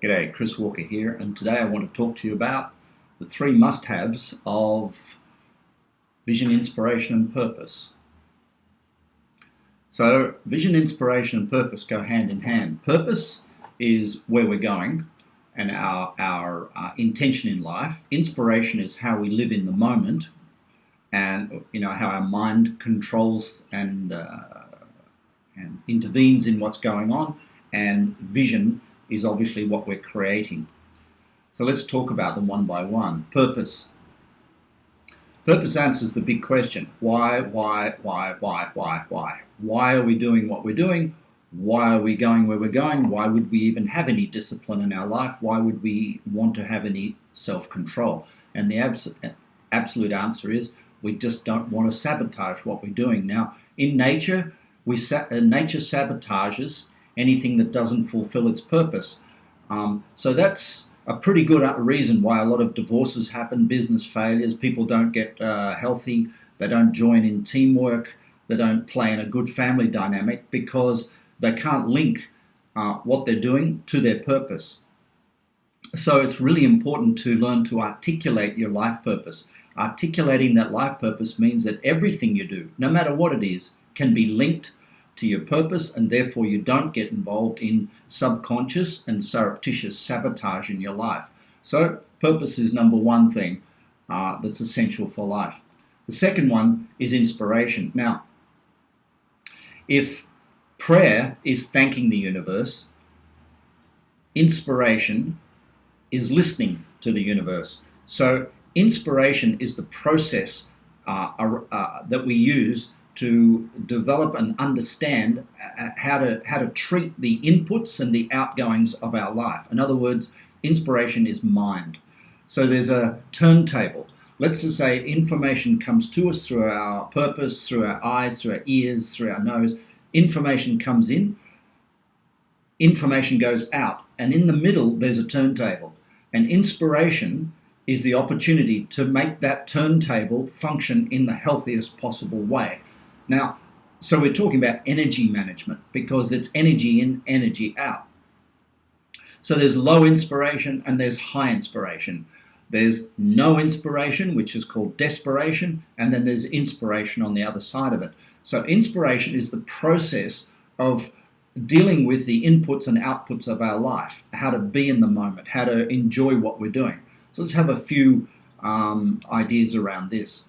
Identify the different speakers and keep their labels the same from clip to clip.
Speaker 1: G'day, Chris Walker here, and today I want to talk to you about the three must-haves of vision, inspiration, and purpose. So vision, inspiration, and purpose go hand in hand. Purpose is where we're going and our intention in life. Inspiration is how we live in the moment and how our mind controls and intervenes in what's going on. And vision is obviously what we're creating. So let's talk about them one by one. Purpose. Purpose answers the big question. Why? Why are we doing what we're doing? Why are we going where we're going? Why would we even have any discipline in our life? Why would we want to have any self-control? And the absolute answer is we just don't want to sabotage what we're doing. Now, in nature, nature sabotages anything that doesn't fulfill its purpose. So that's a pretty good reason why a lot of divorces happen, business failures, people don't get healthy, they don't join in teamwork, they don't play in a good family dynamic because they can't link what they're doing to their purpose. So it's really important to learn to articulate your life purpose. Articulating that life purpose means that everything you do, no matter what it is, can be linked to your purpose, and therefore you don't get involved in subconscious and surreptitious sabotage in your life. So purpose is number one thing that's essential for life. The second one is inspiration. Now, if prayer is thanking the universe, inspiration is listening to the universe. So inspiration is the process that we use to develop and understand how to treat the inputs and the outgoings of our life. In other words, inspiration is mind. So there's a turntable. Let's just say information comes to us through our purpose, through our eyes, through our ears, through our nose. Information comes in, information goes out, and in the middle there's a turntable. And inspiration is the opportunity to make that turntable function in the healthiest possible way. Now, so we're talking about energy management because it's energy in, energy out. So there's low inspiration and there's high inspiration. There's no inspiration, which is called desperation, and then there's inspiration on the other side of it. So inspiration is the process of dealing with the inputs and outputs of our life, how to be in the moment, how to enjoy what we're doing. So let's have a few ideas around this.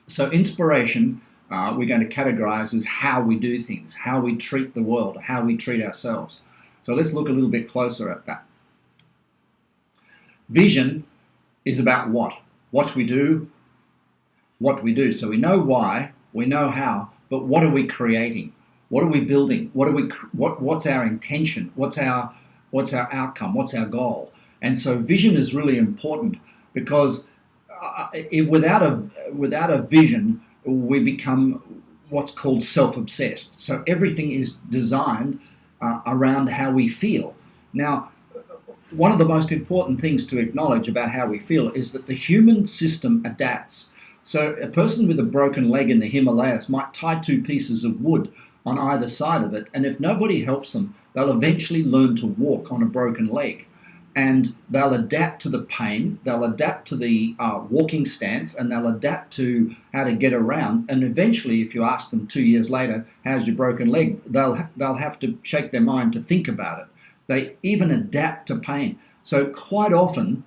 Speaker 1: So inspiration, we're going to categorize as how we do things, how we treat the world, how we treat ourselves. So let's look a little bit closer at that. Vision is about what we do, what we do. So we know why, we know how, but what are we creating? What are we building? What's our intention? What's our outcome? What's our goal? And so vision is really important because without a vision, we become what's called self-obsessed. So everything is designed around how we feel. Now, one of the most important things to acknowledge about how we feel is that the human system adapts. So a person with a broken leg in the Himalayas might tie two pieces of wood on either side of it, and if nobody helps them, they'll eventually learn to walk on a broken leg. And they'll adapt to the pain, they'll adapt to the walking stance, and they'll adapt to how to get around. And eventually, if you ask them 2 years later, how's your broken leg? They'll have to shake their mind to think about it. They even adapt to pain. So quite often,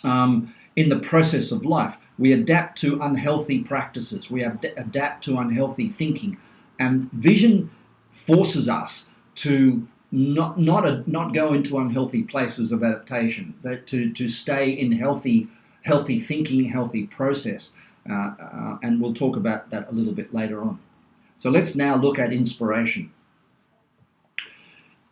Speaker 1: in the process of life, we adapt to unhealthy practices. We adapt to unhealthy thinking. And vision forces us to not go into unhealthy places of adaptation, to stay in healthy thinking, healthy process, and we'll talk about that a little bit later on. So let's now look at inspiration.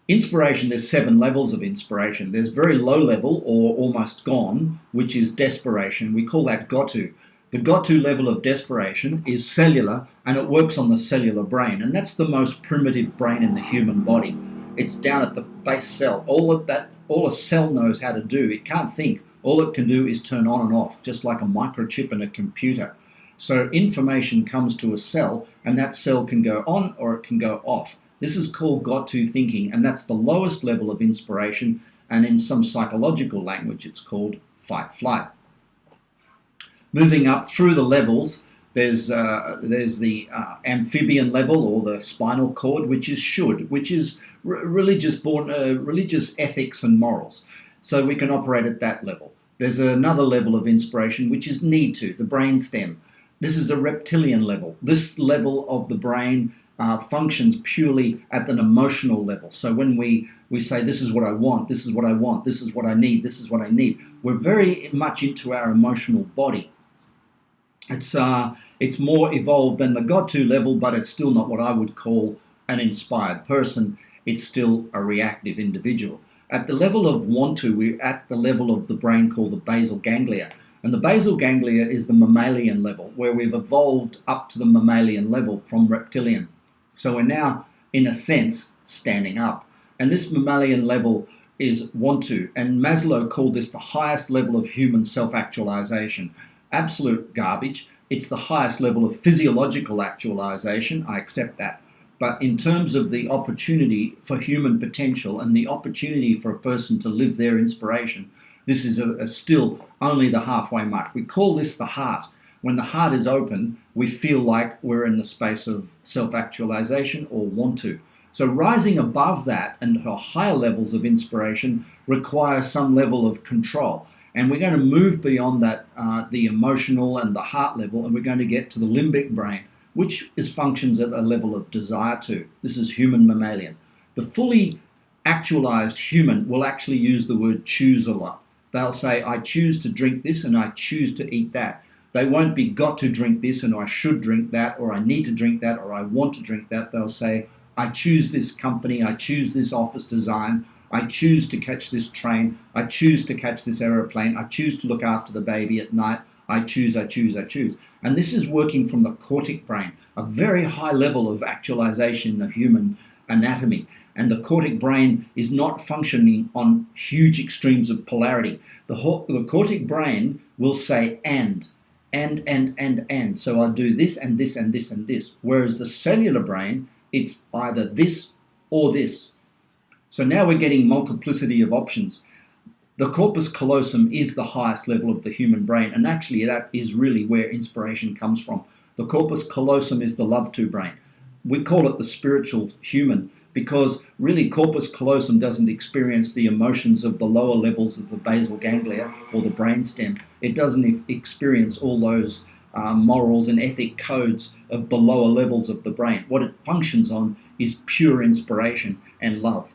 Speaker 1: Inspiration, there's 7 levels of inspiration. There's very low level or almost gone, which is desperation. We call that Gotu. The Gotu level of desperation is cellular, and it works on the cellular brain, and that's the most primitive brain in the human body. It's down at the base cell. All a cell knows how to do, it can't think. All it can do is turn on and off, just like a microchip in a computer. So information comes to a cell, and that cell can go on or it can go off. This is called got to thinking, and that's the lowest level of inspiration, and in some psychological language it's called fight flight. Moving up through the levels, there's the amphibian level, or the spinal cord, which is should, which is religious ethics and morals. So we can operate at that level. There's another level of inspiration, which is need to, the brain stem. This is a reptilian level. This level of the brain functions purely at an emotional level. So when we say, this is what I want, this is what I want, this is what I need, this is what I need, we're very much into our emotional body. It's more evolved than the got to level, but it's still not what I would call an inspired person. It's still a reactive individual. At the level of want to, we're at the level of the brain called the basal ganglia. And the basal ganglia is the mammalian level, where we've evolved up to the mammalian level from reptilian. So we're now, in a sense, standing up. And this mammalian level is want to. And Maslow called this the highest level of human self-actualization. Absolute garbage. It's the highest level of physiological actualization. I accept that. But in terms of the opportunity for human potential and the opportunity for a person to live their inspiration, this is still only the halfway mark. We call this the heart. When the heart is open, we feel like we're in the space of self-actualization or want to. So rising above that and higher levels of inspiration requires some level of control. And we're going to move beyond that, the emotional and the heart level, and we're going to get to the limbic brain, which functions at a level of desire to. This is human mammalian. The fully actualized human will actually use the word choose a lot. They'll say, I choose to drink this and I choose to eat that. They won't be got to drink this and I should drink that, or I need to drink that, or I want to drink that. They'll say, I choose this company, I choose this office design, I choose to catch this train, I choose to catch this aeroplane, I choose to look after the baby at night, I choose, I choose, I choose. And this is working from the cortic brain, a very high level of actualization in the human anatomy. And the cortic brain is not functioning on huge extremes of polarity. The cortic brain will say and. So I'll do this and this and this and this. Whereas the cellular brain, it's either this or this. So now we're getting multiplicity of options. The corpus callosum is the highest level of the human brain, and actually that is really where inspiration comes from. The corpus callosum is the love to brain. We call it the spiritual human because really corpus callosum doesn't experience the emotions of the lower levels of the basal ganglia or the brainstem. It doesn't experience all those morals and ethic codes of the lower levels of the brain. What it functions on is pure inspiration and love.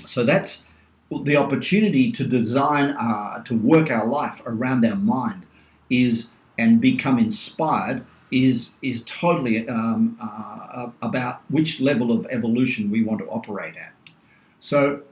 Speaker 1: So that's the opportunity to design, to work our life around our mind and become inspired is totally about which level of evolution we want to operate at. So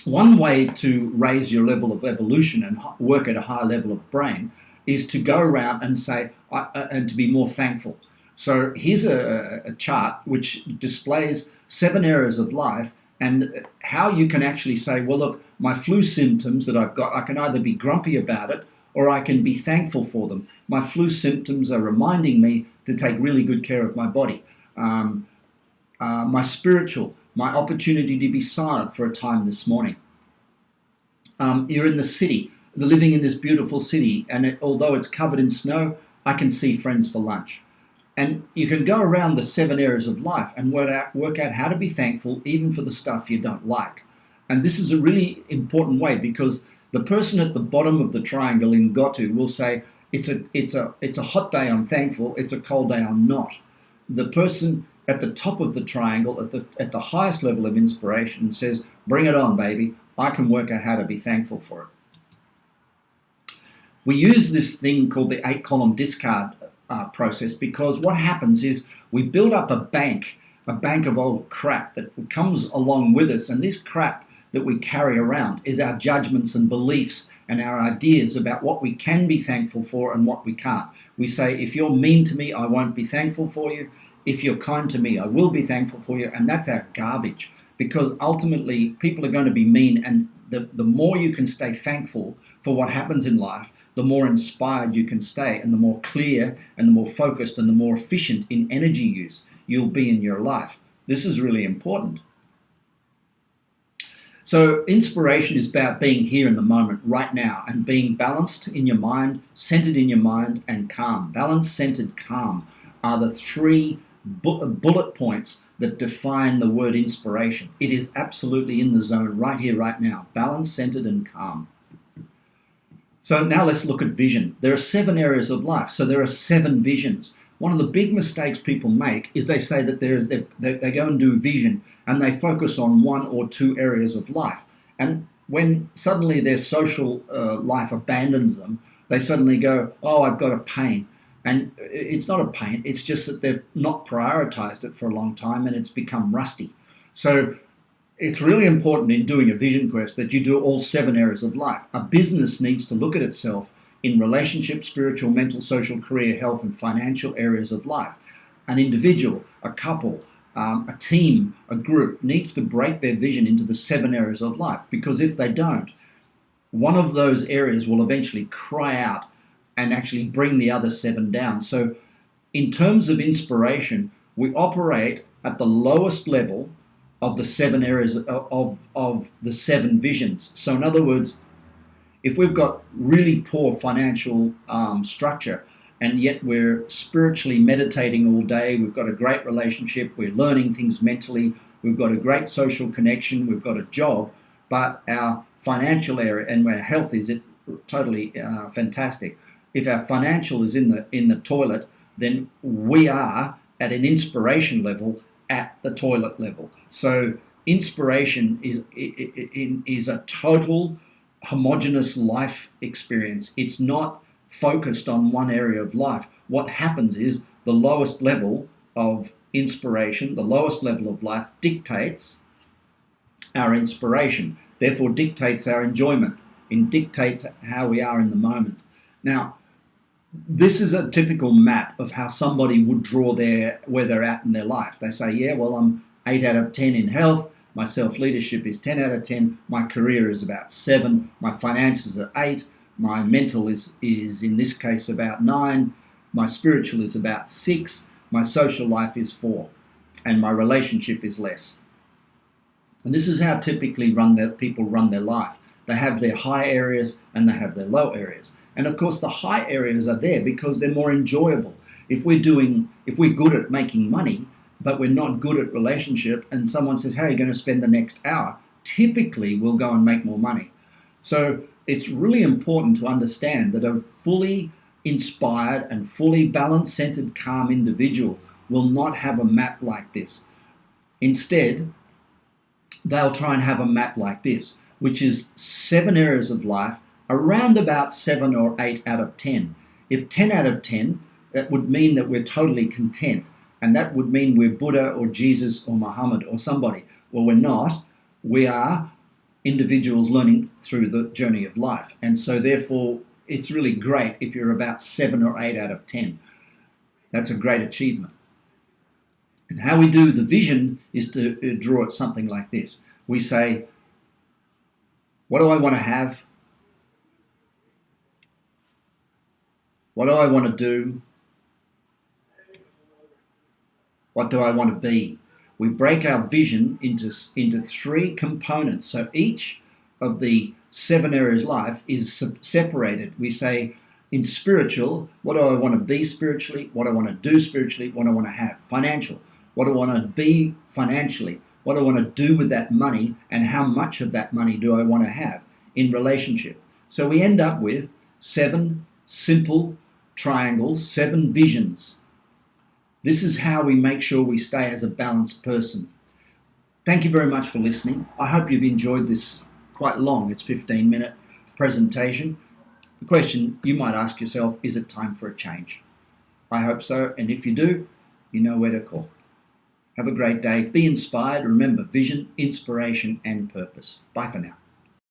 Speaker 1: one way to raise your level of evolution and work at a higher level of brain is to go around and say, and to be more thankful. So here's a chart which displays 7 areas of life and how you can actually say, well, look, my flu symptoms that I've got, I can either be grumpy about it or I can be thankful for them. My flu symptoms are reminding me to take really good care of my body. My spiritual, my opportunity to be silent for a time this morning. You're in the city, living in this beautiful city, and although it's covered in snow, I can see friends for lunch. And you can go around the 7 areas of life and work out how to be thankful even for the stuff you don't like. And this is a really important way because the person at the bottom of the triangle in Gotu will say, it's a hot day, I'm thankful. It's a cold day, I'm not. The person at the top of the triangle, at the highest level of inspiration, says, bring it on, baby. I can work out how to be thankful for it. We use this thing called the 8-column discard process because what happens is we build up a bank of old crap that comes along with us, and this crap that we carry around is our judgments and beliefs and our ideas about what we can be thankful for and what we can't. We say, if you're mean to me, I won't be thankful for you. If you're kind to me, I will be thankful for you. And that's our garbage because ultimately people are going to be mean, and the more you can stay thankful for what happens in life, the more inspired you can stay, and the more clear and the more focused and the more efficient in energy use you'll be in your life. This is really important. So inspiration is about being here in the moment, right now, and being balanced in your mind, centered in your mind, and calm. Balanced, centered, calm are the three bullet points that define the word inspiration. It is absolutely in the zone right here, right now. Balanced, centered, and calm. So now let's look at vision. There are 7 areas of life, so there are 7 visions. One of the big mistakes people make is they say that they go and do vision and they focus on 1 or 2 areas of life. And when suddenly their social life abandons them, they suddenly go, oh, I've got a pain. And it's not a pain, it's just that they've not prioritized it for a long time and it's become rusty. So it's really important in doing a vision quest that you do all 7 areas of life. A business needs to look at itself in relationship, spiritual, mental, social, career, health, and financial areas of life. An individual, a couple, a team, a group needs to break their vision into the 7 areas of life, because if they don't, one of those areas will eventually cry out and actually bring the other 7 down. So in terms of inspiration, we operate at the lowest level of the 7 areas of the 7 visions. So in other words, if we've got really poor financial structure and yet we're spiritually meditating all day, we've got a great relationship, we're learning things mentally, we've got a great social connection, we've got a job, but our financial area and our health is totally fantastic. If our financial is in the toilet, then we are at an inspiration level at the toilet level. So inspiration is a total homogeneous life experience. It's not focused on one area of life. What happens is the lowest level of inspiration, the lowest level of life dictates our inspiration, therefore dictates our enjoyment, and dictates how we are in the moment. Now, this is a typical map of how somebody would draw where they're at in their life. They say, yeah, well, I'm 8 out of 10 in health, my self-leadership is 10 out of 10, my career is about 7, my finances are 8, my mental is in this case about 9, my spiritual is about 6, my social life is 4, and my relationship is less. And this is how typically people run their life. They have their high areas and they have their low areas. And of course the high areas are there because they're more enjoyable. If we're good at making money, but we're not good at relationship, and someone says, how are you going to spend the next hour? Typically we'll go and make more money. So it's really important to understand that a fully inspired and fully balanced, centered, calm individual will not have a map like this. Instead, they'll try and have a map like this, which is 7 areas of life, around about 7 or 8 out of 10. If 10 out of 10, that would mean that we're totally content. And that would mean we're Buddha or Jesus or Muhammad or somebody. Well, we're not. We are individuals learning through the journey of life. And so therefore, it's really great if you're about 7 or 8 out of 10. That's a great achievement. And how we do the vision is to draw it something like this. We say, what do I want to have? What do I want to do? What do I want to be? We break our vision into 3 components. So each of the 7 areas of life is separated. We say, in spiritual, what do I want to be spiritually? What do I want to do spiritually? What do I want to have? Financial, what do I want to be financially? What do I want to do with that money? And how much of that money do I want to have? In relationship. So we end up with 7 simple triangles, 7 visions. This is how we make sure we stay as a balanced person. Thank you very much for listening. I hope you've enjoyed this quite long. It's a 15-minute presentation. The question you might ask yourself, is it time for a change? I hope so, and if you do, you know where to call. Have a great day. Be inspired. Remember, vision, inspiration, and purpose. Bye for now.